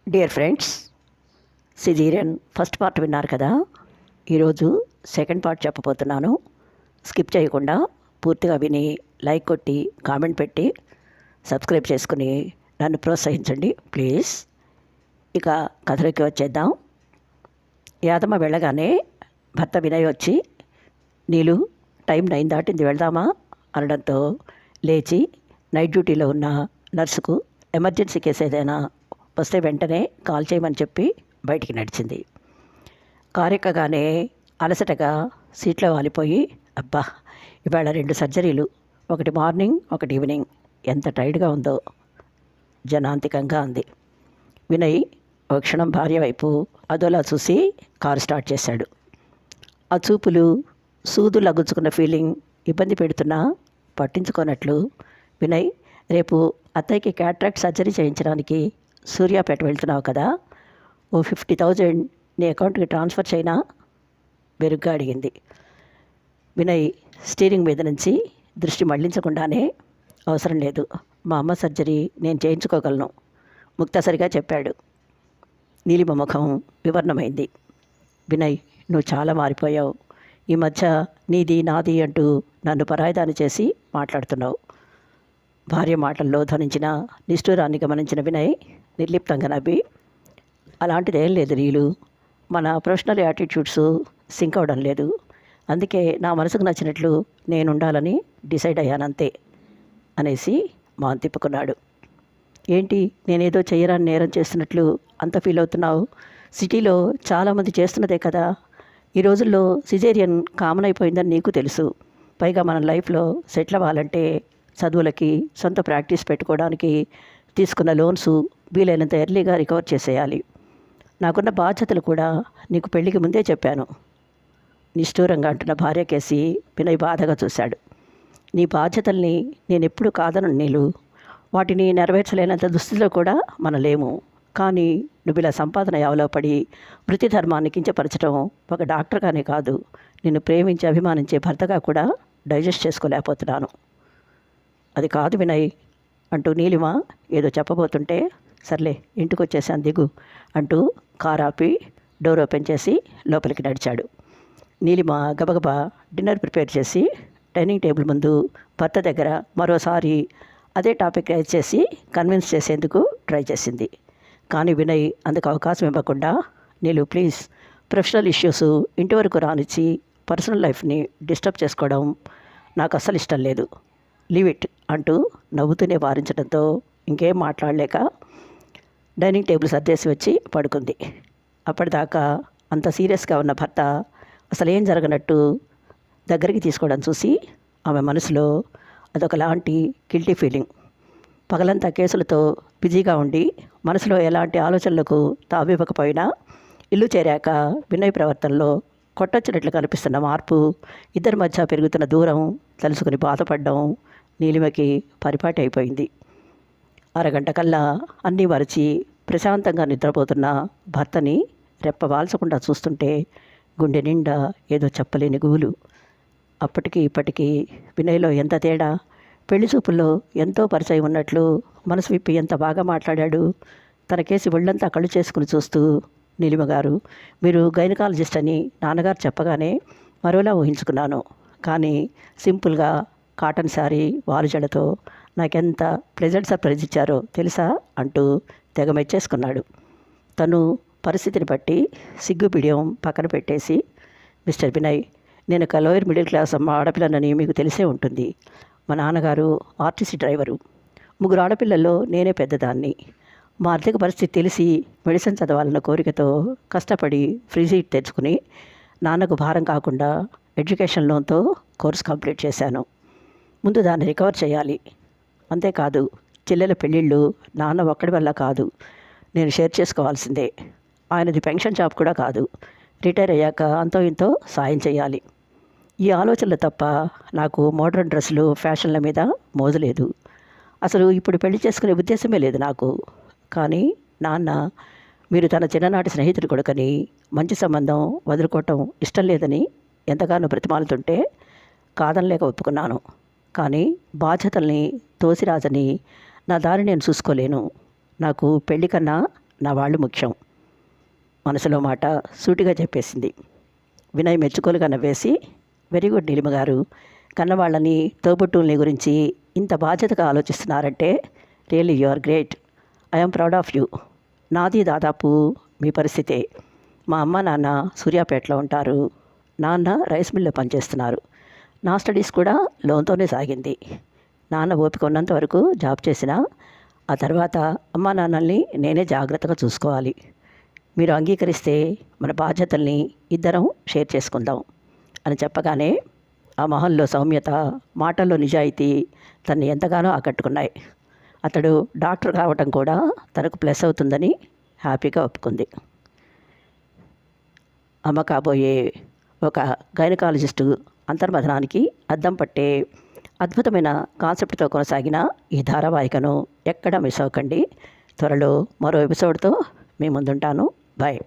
Dear friends, caesarean first part విన్నారు కదా. ఈరోజు సెకండ్ పార్ట్ చెప్పబోతున్నాను. స్కిప్ చేయకుండా పూర్తిగా విని లైక్ కొట్టి కామెంట్ పెట్టి సబ్స్క్రైబ్ చేసుకుని నన్ను ప్రోత్సహించండి ప్లీజ్. ఇక కథలోకి వచ్చేద్దాం. యాదమ్మ వెళ్ళగానే భర్త వినయ్ వచ్చి, నీలు టైం 9 దాటింది వెళ్దామా అనడంతో లేచి నైట్ డ్యూటీలో ఉన్న నర్సుకు ఎమర్జెన్సీ కేసు ఏదైనా వస్తే వెంటనే కాల్ చేయమని చెప్పి బయటికి నడిచింది. కారు ఎక్కగానే అలసటగా సీట్లో వాలిపోయి, అబ్బా ఇవాళ 2 సర్జరీలు, ఒకటి మార్నింగ్ ఒకటి ఈవినింగ్, ఎంత టైర్డ్గా ఉందో జనాంతికంగా అంది. వినయ్ ఒక క్షణం భార్య వైపు అదోలా చూసి కారు స్టార్ట్ చేశాడు. ఆ చూపులు, సూదులు అగుచ్చుకున్న ఫీలింగ్ ఇబ్బంది పెడుతున్నా పట్టించుకోనట్లు, వినయ్ రేపు అత్తయ్యకి క్యాట్రాక్ట్ సర్జరీ చేయించడానికి సూర్యాపేట వెళ్తున్నావు కదా, ఓ 50,000 నీ అకౌంట్కి ట్రాన్స్ఫర్ చేయనా బెరుగ్గా అడిగింది. వినయ్ స్టీరింగ్ మీద నుంచి దృష్టి మళ్లించకుండానే, అవసరం లేదు, మా అమ్మ సర్జరీ నేను చేయించుకోగలను ముక్తసరిగా చెప్పాడు. నీలిమ ముఖం వివర్ణమైంది. వినయ్, నువ్వు చాలా మారిపోయావు. ఈ మధ్య నీది నాది అంటూ నన్ను పరాయిదాని చేసి మాట్లాడుతున్నావు. భార్య మాటల్లో ధ్వనించిన నిష్ఠూరాన్ని గమనించిన వినయ్ నిర్లిప్తంగా నవ్వి, అలాంటిదేం లేదు నీలు, మన ప్రొఫెషనల్ యాటిట్యూడ్స్ సింక్ అవడం లేదు, అందుకే నా మనసుకు నచ్చినట్లు నేను ఉండాలని డిసైడ్ అయ్యానంతే అనేసి మాన్ తిప్పుకున్నాడు. ఏంటి, నేనేదో చెయ్యరాని నేరం చేస్తున్నట్లు అంత ఫీల్ అవుతున్నావు? సిటీలో చాలామంది చేస్తున్నదే కదా. ఈ రోజుల్లో సిజేరియన్ కామన్ అయిపోయిందని నీకు తెలుసు. పైగా మన లైఫ్లో సెటిల్ అవ్వాలంటే చదువులకి, సొంత ప్రాక్టీస్ పెట్టుకోవడానికి తీసుకున్న లోన్స్ వీలైనంత ఎర్లీగా రికవర్ చేసేయాలి. నాకున్న బాధ్యతలు కూడా నీకు పెళ్లికి ముందే చెప్పాను. నిష్ఠూరంగా అంటున్న భార్య కేసి వినయ్ బాధగా చూశాడు. నీ బాధ్యతల్ని నేనెప్పుడు కాదను నీలు, వాటిని నెరవేర్చలేనంత దుస్థితిలో కూడా మనం లేము. కానీ నువ్వు ఇలా సంపాదన యావలో పడి వృత్తి ధర్మాన్ని కించపరచడం ఒక డాక్టర్గానే కాదు, నిన్ను ప్రేమించి అభిమానించే భర్తగా కూడా డైజెస్ట్ చేసుకోలేకపోతున్నాను. అది కాదు వినయ్ అంటూ నీలిమ ఏదో చెప్పబోతుంటే, సర్లే ఇంటికి వచ్చేసాను దిగు అంటూ కారు ఆపి డోర్ ఓపెన్ చేసి లోపలికి నడిచాడు. నీలిమ గబగబా డిన్నర్ ప్రిపేర్ చేసి డైనింగ్ టేబుల్ ముందు భర్త దగ్గర మరోసారి అదే టాపిక్ రైజ్ చేసి కన్విన్స్ చేసేందుకు ట్రై చేసింది. కానీ వినయ్ అందుకు అవకాశం ఇవ్వకుండా, నీలు ప్లీజ్, ప్రొఫెషనల్ ఇష్యూస్ ఇంటి వరకు రానిచ్చి పర్సనల్ లైఫ్ని డిస్టర్బ్ చేసుకోవడం నాకు అస్సలు ఇష్టం లేదు, లీవ్ ఇట్ అంటూ నవ్వుతూనే వారించడంతో ఇంకేం మాట్లాడలేక డైనింగ్ టేబుల్ సర్దేసి వచ్చి పడుకుంది. అప్పటిదాకా అంత సీరియస్గా ఉన్న భర్త అసలేం జరగనట్టు దగ్గరికి తీసుకోవడం చూసి ఆమె మనసులో అదొకలాంటి గిల్టీ ఫీలింగ్. పగలంతా కేసులతో బిజీగా ఉండి మనసులో ఎలాంటి ఆలోచనలకు తావివ్వకపోయినా ఇల్లు చేరాక వినయ్ ప్రవర్తనలో కొట్టొచ్చినట్లు కనిపిస్తున్న మార్పు, ఇద్దరి మధ్య పెరుగుతున్న దూరం తెలుసుకుని బాధపడడం నీలిమకి పరిపాటి అయిపోయింది. అరగంట కల్లా అన్నీ మరచి ప్రశాంతంగా నిద్రపోతున్న భర్తని రెప్పవాల్చకుండా చూస్తుంటే గుండె నిండా ఏదో చెప్పలేని గూలు. అప్పటికి ఇప్పటికీ వినయ్లో ఎంత తేడా! పెళ్లి చూపుల్లో ఎంతో పరిచయం ఉన్నట్లు మనసు విప్పి ఎంత బాగా మాట్లాడాడు. తన కేసి ఒళ్ళంతా కళ్ళు చేసుకుని చూస్తూ, నీలిమ గారు, మీరు గైనకాలజిస్ట్ అని నాన్నగారు చెప్పగానే మరోలా ఊహించుకున్నాను, కానీ సింపుల్గా కాటన్ శారీ వాలుజడతో నాకెంత ప్లెజెంట్ సర్ప్రైజ్ ఇచ్చారో తెలుసా అంటూ తెగ మెచ్చేసుకున్నాడు. తను పరిస్థితిని బట్టి సిగ్గు బిడియం పక్కన పెట్టేసి, మిస్టర్ వినయ్, నేను ఒక లోయర్ మిడిల్ క్లాస్ అమ్మ ఆడపిల్లనని మీకు తెలిసే ఉంటుంది. మా నాన్నగారు ఆర్టీసీ డ్రైవరు. 3 ఆడపిల్లల్లో నేనే పెద్దదాన్ని. మా ఆర్థిక పరిస్థితి తెలిసి మెడిసిన్ చదవాలన్న కోరికతో కష్టపడి ఫ్రీ సీట్ తెచ్చుకుని నాన్నకు భారం కాకుండా ఎడ్యుకేషన్ లోన్తో కోర్స్ కంప్లీట్ చేశాను. ముందు దాన్ని రికవర్ చేయాలి. అంతేకాదు, చెల్లెల పెళ్ళిళ్ళు నాన్న ఒక్కడి వల్ల కాదు, నేను షేర్ చేసుకోవాల్సిందే. ఆయనది పెన్షన్ జాబ్ కూడా కాదు, రిటైర్ అయ్యాక అంతో ఇంతో సాయం చేయాలి. ఈ ఆలోచనలు తప్ప నాకు మోడర్న్ డ్రెస్సులు, ఫ్యాషన్ల మీద మోజు లేదు. అసలు ఇప్పుడు పెళ్లి చేసుకునే ఉద్దేశమే లేదు నాకు. కానీ నాన్న, మీరు తన చిన్ననాటి స్నేహితుడి కొడుకని, మంచి సంబంధం వదులుకోవటం ఇష్టం లేదని ఎంతగానో బ్రతిమాలుతుంటే కాదనలేక ఒప్పుకున్నాను. కానీ బాధ్యతల్ని తోసిరాజని నా దారి నేను చూసుకోలేను. నాకు పెళ్లి కన్నా నా వాళ్ళు ముఖ్యం. మనసులో మాట సూటిగా చెప్పేసింది. వినయ్ మెచ్చుకోలుగా నవ్వేసి, వెరీ గుడ్ నీలిమ గారు, కన్నవాళ్ళని తోబుట్టువుల్ని గురించి ఇంత బాధ్యతగా ఆలోచిస్తున్నారంటే really you are great. I'm proud of you. నాది దాదాపు మీ పరిస్థితే. మా అమ్మ నాన్న సూర్యాపేటలో ఉంటారు. నాన్న రైస్ మిల్లో పనిచేస్తున్నారు. నా స్టడీస్ కూడా లోన్తోనే సాగింది. నాన్న ఓపిక ఉన్నంత వరకు జాబ్ చేసినా ఆ తర్వాత అమ్మా నాన్నల్ని నేనే జాగ్రత్తగా చూసుకోవాలి. మీరు అంగీకరిస్తే మన బాధ్యతల్ని ఇద్దరం షేర్ చేసుకుందాం అని చెప్పగానే ఆ మొహంలో సౌమ్యత, మాటల్లో నిజాయితీ తన్ని ఎంతగానో ఆకట్టుకున్నాయి. అతడు డాక్టర్ కావటం కూడా తనకు ప్లస్ అవుతుందని హ్యాపీగా ఒప్పుకుంది. అమ్మ కాబోయే ఒక గైనకాలజిస్టు అంతర్మథనానికి అద్దం పట్టే అద్భుతమైన కాన్సెప్ట్తో కొనసాగిన ఈ ధారావాహికను ఎక్కడా మిస్ అవ్వకండి. త్వరలో మరో ఎపిసోడ్తో మీ ముందుంటాను. బాయ్.